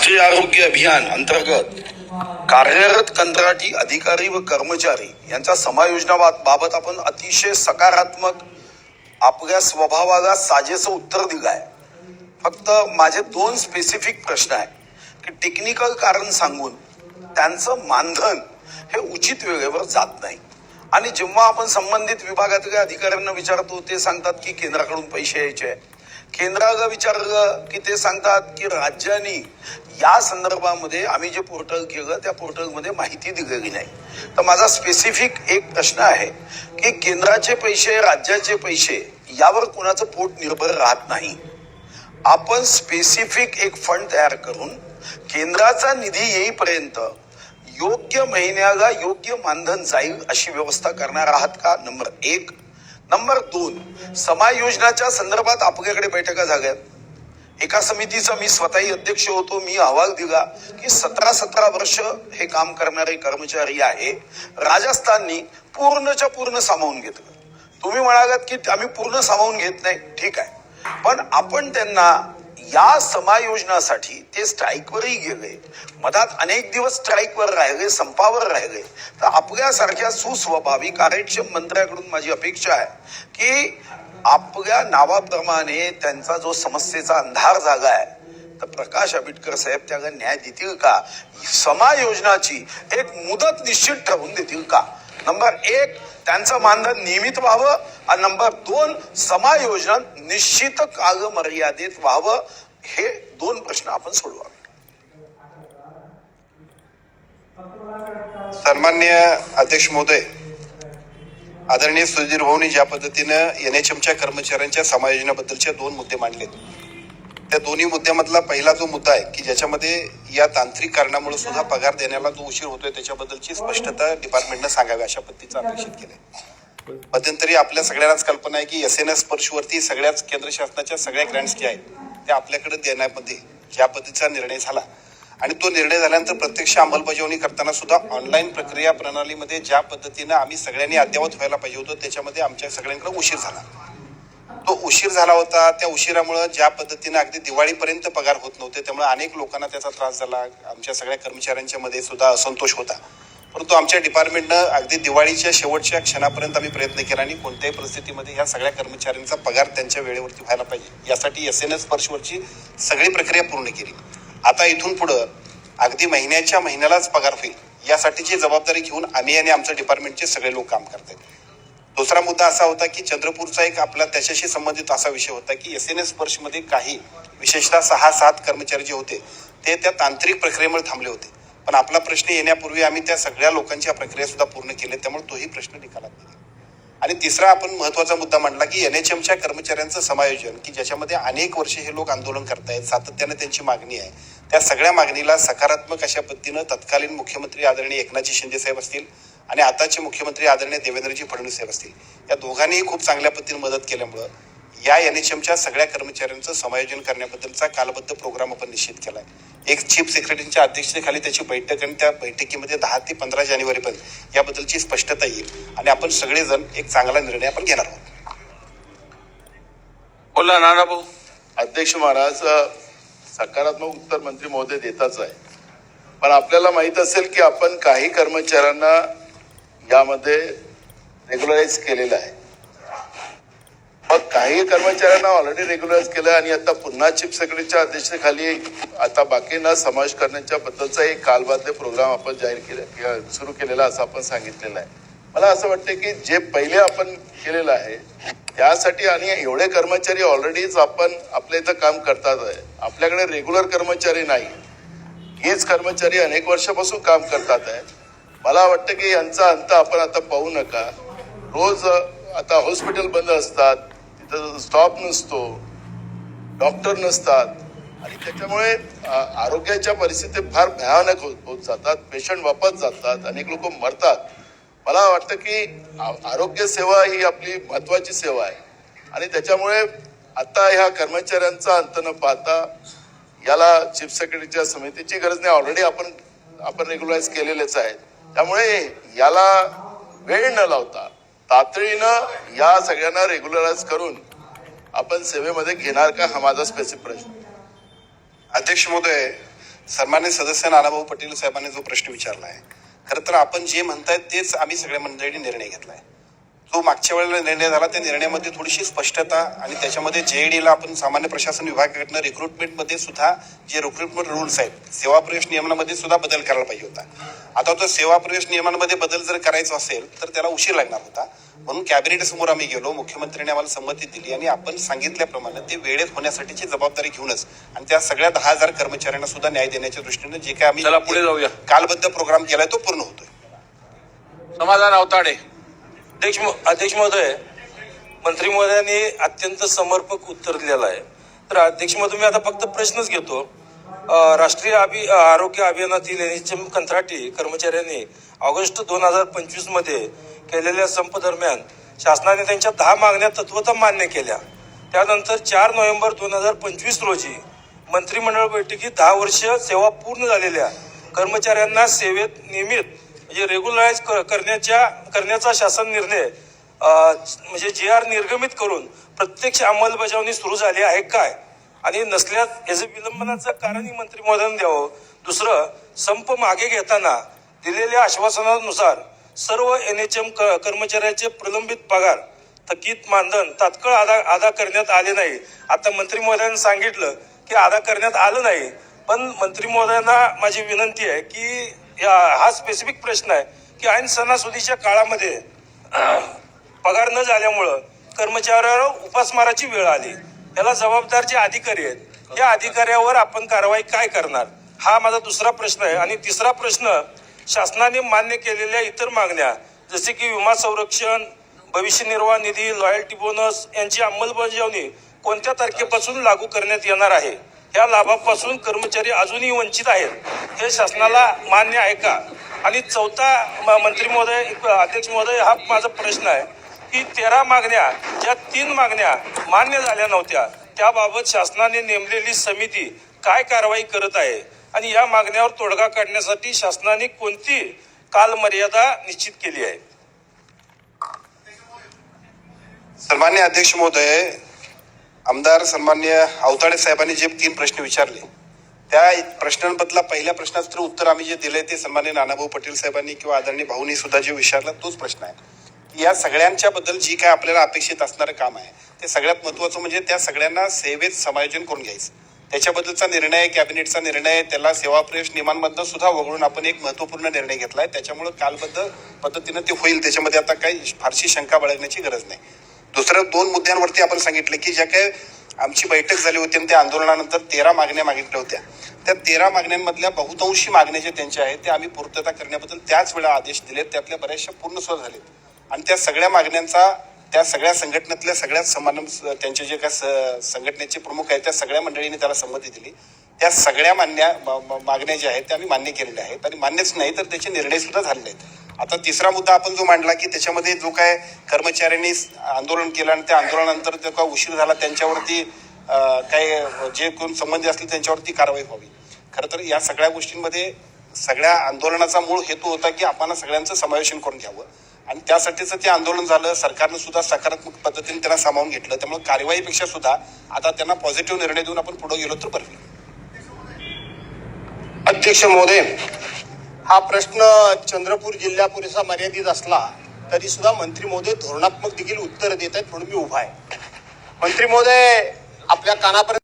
राष्ट्रीय आरोग्य अभियान अंतर्गत कार्यरत कंत्राटी अधिकारी व कर्मचारी यांच्या समायोजनाबाबत आपण अतिशय सकारात्मक आपल्या स्वभावाला साजेसं उत्तर दिलं आहे. फक्त माझे दोन स्पेसिफिक प्रश्न आहे की टेक्निकल कारण सांगून त्यांचं मानधन हे उचित वेळेवर जात नाही आणि जेव्हा आपण संबंधित विभागातल्या अधिकाऱ्यांना विचारतो ते सांगतात की केंद्राकडून पैसे यायचे. केंद्राला विचारलं की ते सांगतात की राज्यांनी या संदर्भामध्ये आम्ही जे पोर्टल केलं त्या पोर्टलमध्ये माहिती दिलेली नाही. तर माझा स्पेसिफिक एक प्रश्न आहे की केंद्राचे पैसे राज्याचे पैसे यावर कोणाचं पोट निर्भर राहत नाही. आपण स्पेसिफिक एक फंड तयार करून केंद्राचा निधी येईपर्यंत योग्य महिन्याला योग्य मानधन जाईल अशी व्यवस्था करणार आहात का? नंबर एक. नंबर दोन, समायोजनाच्या संदर्भात आपल्याकडे बैठका झाल्या. एका समितीचा मी स्वतःही अध्यक्ष होतो. मी अहवाल दिला की 17 वर्ष हे काम करणारे कर्मचारी आहे. राजस्थाननी पूर्णच्या पूर्ण सामावून घेतलं. तुम्ही म्हणालात की आम्ही पूर्ण सामावून घेत नाही, ठीक आहे, पण आपण त्यांना या समायोजनासाठी ते स्ट्राईकवरही गेले, मधात अनेक दिवस स्ट्राईकवर राहिले, संपावर राहिले. तर आपल्यासारख्या सुस्वभावी कार्यक्षम मंत्र्याकडून माझी अपेक्षा आहे की आपल्या नावाप्रमाणे त्यांचा जो समस्येचा अंधार झाला आहे तर प्रकाश आंबेडकर साहेब त्याला न्याय देतील का? समायोजनाची एक मुदत निश्चित ठरवून देतील का? नंबर एक, त्यांचं मानधन नियमित व्हावं आणि नंबर दोन, समायोजन निश्चित कालमर्यादेत व्हावं. हे दोन प्रश्न आपण सोडवावे. सन्मान्य अध्यक्ष महोदय, आदरणीय सुधीर भाऊंनी ज्या पद्धतीनं NHMच्या कर्मचाऱ्यांच्या समायोजनाबद्दलचे दोन मुद्दे मांडलेत, त्या दोन्ही मुद्द्यामधला पहिला जो मुद्दा आहे की ज्याच्यामध्ये या तांत्रिक कारणामुळे सुद्धा पगार देण्याला जो उशीर होतोय त्याच्याबद्दलची स्पष्टता डिपार्टमेंटनं सांगावी अशा पद्धतीचं अपेक्षित केलंय. मध्यंतरी आपल्या सगळ्यांनाच कल्पना आहे की SNS स्पर्शवरती सगळ्याच केंद्र शासनाच्या सगळ्या ग्रँट्स ज्या आहेत त्या आपल्याकडे देण्यामध्ये ज्या पद्धतीचा निर्णय झाला आणि तो निर्णय झाल्यानंतर प्रत्यक्ष अंमलबजावणी करताना सुद्धा ऑनलाईन प्रक्रिया प्रणालीमध्ये ज्या पद्धतीनं आम्ही सगळ्यांनी अद्ययावत व्हायला पाहिजे होतं त्याच्यामध्ये आमच्या सगळ्यांकडे उशीर झाला. तो उशीर झाला होता. त्या उशिरामुळे ज्या पद्धतीनं अगदी दिवाळीपर्यंत पगार होत नव्हते त्यामुळे अनेक लोकांना त्याचा त्रास झाला. आमच्या सगळ्या कर्मचाऱ्यांच्या मध्ये सुद्धा असंतोष होता. परंतु आमच्या डिपार्टमेंटनं अगदी दिवाळीच्या शेवटच्या क्षणापर्यंत आम्ही प्रयत्न केला आणि कोणत्याही परिस्थितीमध्ये ह्या सगळ्या कर्मचाऱ्यांचा पगार त्यांच्या वेळेवरती व्हायला पाहिजे यासाठी SNS स्पर्शवरची सगळी प्रक्रिया पूर्ण केली. आता इथून पुढं अगदी महिन्यालाच पगार होईल यासाठीची जबाबदारी घेऊन आम्ही आणि आमचं डिपार्टमेंटचे सगळे लोक काम करतात. दुसरा मुद्दा असा होता की चंद्रपूरचा एक आपला त्याच्याशी संबंधित असा विषय होता की SNS स्पर्शमध्ये काही विशेषतः 6-7 कर्मचारी जे होते ते त्या तांत्रिक प्रक्रियेमुळे थांबले होते. पण आपला प्रश्न येण्यापूर्वी आम्ही त्या सगळ्या लोकांच्या प्रक्रिया सुद्धा पूर्ण केल्या त्यामुळे तोही प्रश्न निकालात गेला. आणि तिसरा आपण महत्वाचा मुद्दा मांडला की NHMच्या कर्मचाऱ्यांचं समायोजन की ज्याच्यामध्ये अनेक वर्षे हे लोक आंदोलन करतायत, सातत्याने त्यांची मागणी आहे, त्या सगळ्या मागणीला सकारात्मक अशा पद्धतीनं तत्कालीन मुख्यमंत्री आदरणीय एकनाथजी शिंदे साहेब असतील आणि आताचे मुख्यमंत्री आदरणीय देवेंद्रजी फडणवीस साहेब असतील या दोघांनीही खूप चांगल्या पद्धतीने मदत केल्यामुळं या NHMच्या सगळ्या कर्मचाऱ्यांचं समायोजन करण्याबद्दलचा कालबद्ध प्रोग्राम आपण निश्चित केलाय. एक चीफ सेक्रेटरीच्या अध्यक्षतेखाली त्याची बैठक आणि त्या बैठकीमध्ये 10 ते 15 जानेवारीपर्यंत याबद्दलची स्पष्टता येईल आणि आपण सगळेजण एक चांगला निर्णय आपण घेणार आहोत. बोला नाना भाऊ. अध्यक्ष महाराज, सकारात्मक उत्तर मंत्री महोदय देताच आहे, पण आपल्याला माहित असेल की आपण काही कर्मचाऱ्यांना यामध्ये रेग्युलराईज केलेलं आहे. मग काही कर्मचाऱ्यांना ऑलरेडी रेग्युलराईज केलं आणि आता पुन्हा चीफ सेक्रेटरीच्या अध्यक्षतेखाली आता बाकींना समावेश करण्याच्या बद्दलचा एक कालबाध्य प्रोग्राम आपण जाहीर केला सुरू केलेला असं आपण सांगितलेलं आहे. मला असं वाटतं की जे पहिले आपण केलेलं आहे त्यासाठी आणि एवढे कर्मचारी ऑलरेडीच आपण आपल्या इथं काम करतात आहे. आपल्याकडे रेग्युलर कर्मचारी नाही, हीच कर्मचारी अनेक वर्षापासून काम करतात आहे. मला वाटतं की यांचा अंत आपण आता पाहू नका. रोज आता हॉस्पिटल बंद असतात, तिथं स्टॉप नसतो, डॉक्टर नसतात आणि त्याच्यामुळे आरोग्याच्या परिस्थिती फार भयानक होत जातात. पेशंट वापस जातात, अनेक लोक मरतात. मला वाटतं की आरोग्य सेवा ही आपली महत्वाची सेवा आहे आणि त्याच्यामुळे आता ह्या कर्मचाऱ्यांचा अंत न पाहता याला चीफ सेक्रेटरीच्या समितीची गरज नाही. ऑलरेडी आपण रेग्युलराईज केलेलेच आहे. त्यामुळे याला वेळ न लावता तातडीनं या सगळ्यांना रेग्युलराईज करून आपण सेवेमध्ये घेणार का, हा माझा स्पेसिफिक प्रश्न. अध्यक्ष महोदय, सन्मान्य सदस्य नानाभाऊ पटेल साहेबांनी जो प्रश्न विचारला आहे, खरं तर आपण जे म्हणताय तेच आम्ही सगळ्या मंडळींनी निर्णय घेतलाय. जो मागच्या वेळेला निर्णय झाला त्या निर्णयामध्ये थोडीशी स्पष्टता आणि त्याच्यामध्ये JEDला आपण सामान्य प्रशासन विभागाकडनं रिक्रुटमेंटमध्ये सुद्धा जे रिक्रुटमेंट रूल्स आहेत, सेवा प्रवेश नियमांमध्ये सुद्धा बदल करायला पाहिजे होता. आता तो सेवा प्रवेश नियमांमध्ये बदल जर करायचा असेल तर त्याला उशीर लागणार होता. म्हणून कॅबिनेट समोर आम्ही गेलो, मुख्यमंत्र्यांनी आम्हाला संमती दिली आणि आपण सांगितल्याप्रमाणे ते वेळेत होण्यासाठीची जबाबदारी घेऊनच आणि त्या सगळ्या 10,000 कर्मचाऱ्यांना सुद्धा न्याय देण्याच्या दृष्टीने जे काय चला पुढे जाऊया. आम्ही कालबद्ध प्रोग्राम केलाय तो पूर्ण होतोय. समाधान अवताडे. अध्यक्ष महोदय, मंत्री महोदयांनी अत्यंत समर्पक उत्तर दिलेलं आहे. तर अध्यक्ष महोदय, मी आता फक्त प्रश्नच घेतो. राष्ट्रीय आरोग्य अभियानातील NHM कंत्राटी कर्मचाऱ्यांनी ऑगस्ट 2025 मध्ये केलेल्या संप दरम्यान शासनाने त्यांच्या 10 मागण्या तत्वतः मान्य केल्या. त्यानंतर 4 नोव्हेंबर 2025 रोजी मंत्रिमंडळ बैठकीत 10 वर्ष सेवा पूर्ण झालेल्या कर्मचाऱ्यांना सेवेत नियमित म्हणजे रेग्युलराइज करण्याचा शासन निर्णय म्हणजे JR निर्गमित करून प्रत्यक्ष अंमलबजावणी सुरू झाली आहे काय, आणि नसल्यास याचं विलंबनाचं कारणही मंत्री महोदयांनी द्यावं. दुसरं, संप मागे घेताना दिलेल्या आश्वासनानुसार सर्व NHM कर्मचाऱ्यांचे प्रलंबित पगार, थकीत मानधन तात्काळ अदा करण्यात आले नाही. आता मंत्री महोदयांनी सांगितलं की अदा करण्यात आलं नाही, पण मंत्री महोदयांना माझी विनंती आहे की हा स्पेसिफिक प्रश्न आहे की ऐन सणासुदीच्या काळामध्ये पगार न झाल्यामुळं कर्मचाऱ्यावर उपासमाराची वेळ आली. याला जबाबदार जे अधिकारी आहेत त्या अधिकाऱ्यावर आपण कारवाई काय करणार, हा माझा दुसरा प्रश्न आहे. आणि तिसरा प्रश्न, शासनाने मान्य केलेल्या इतर मागण्या जसे की विमा संरक्षण, भविष्य निर्वाह निधी, लॉयल्टी बोनस यांची अंमलबजावणी कोणत्या तारखेपासून लागू करण्यात येणार आहे? या लाभापासून कर्मचारी अजूनही वंचित आहेत, हे शासनाला मान्य आहे का? आणि चौथा, मंत्री महोदय, अध्यक्ष महोदय, हा माझा प्रश्न आहे की 13 मागण्या, ज्या 3 मागण्या मान्य झाल्या नव्हत्या, त्याबाबत शासनाने नेमलेली समिती काय कारवाई करत आहे आणि या मागण्यावर तोडगा काढण्यासाठी शासनाने कोणती कालमर्यादा निश्चित केली आहे? सन्मान्य अध्यक्ष महोदय, आमदार सन्मान्य अवताडे साहेबांनी जे 3 प्रश्न विचारले त्या प्रश्नांबद्दला पहिल्या प्रश्नाचं तर उत्तर आम्ही जे दिलंय ते सन्मान्य नानाभाऊ पटेल साहेबांनी किंवा आदरणीय भाऊनी सुद्धा जे विचारला तोच प्रश्न आहे. या सगळ्यांच्या बद्दल जी काय आपल्याला अपेक्षित असणारं काम आहे ते सगळ्यात महत्वाचं म्हणजे त्या सगळ्यांना सेवेत समायोजन करून घ्यायचं. त्याच्याबद्दलचा निर्णय, कॅबिनेटचा निर्णय, त्याला सेवा प्रवेश नियमांमधनं सुद्धा वगळून आपण एक महत्वपूर्ण निर्णय घेतलाय. त्याच्यामुळे कालबद्ध पद्धतीनं ते होईल, त्याच्यामध्ये आता काही फारशी शंका बाळगण्याची गरज नाही. दुसऱ्या 2 मुद्द्यांवरती आपण सांगितलं की ज्या काही आमची बैठक झाली होती आणि त्या आंदोलनानंतर 13 मागण्या मागितल्या होत्या, त्या 13 मागण्यांमधल्या बहुतांशी मागण्या ज्या त्यांच्या आहेत त्या आम्ही पूर्तता करण्याबद्दल त्याच वेळा आदेश दिलेत. त्यातल्या बऱ्याचशा पूर्ण सुद्धा झालेत आणि त्या सगळ्या मागण्यांचा त्या सगळ्या संघटनेतल्या सगळ्या त्यांचे जे काय संघटनेचे प्रमुख आहेत त्या सगळ्या मंडळींनी त्याला संमती दिली. त्या सगळ्या मागण्या ज्या आहेत त्या आम्ही मान्य केलेल्या आहेत आणि मान्यच नाही तर त्याचे निर्णय सुद्धा झालेले आहेत. आता तिसरा मुद्दा आपण जो मांडला की त्याच्यामध्ये जो काय कर्मचाऱ्यांनी आंदोलन केलं आणि त्या आंदोलनानंतर जो काय उशीर झाला त्यांच्यावरती काय जे कोण संबंधित असतील त्यांच्यावरती कारवाई व्हावी. खरं तर या सगळ्या गोष्टींमध्ये सगळ्या आंदोलनाचा मूळ हेतू होता की आपण सगळ्यांचं समावेशन करून घ्यावं आणि त्यासाठीच ते आंदोलन झालं. सरकारनं सुद्धा सकारात्मक पद्धतीने त्यांना सामावून घेतलं. त्यामुळे कारवाईपेक्षा सुद्धा आता त्यांना पॉझिटिव्ह निर्णय देऊन आपण पुढे गेलो तर बरं. अध्यक्ष महोदय, हा प्रश्न चंद्रपूर जिल्ह्यापुरेसा मर्यादित असला तरी सुद्धा मंत्री महोदय धोरणात्मक देखील उत्तर देत आहेत म्हणून मी उभा आहे. मंत्री महोदय, आपल्या कानापर्यंत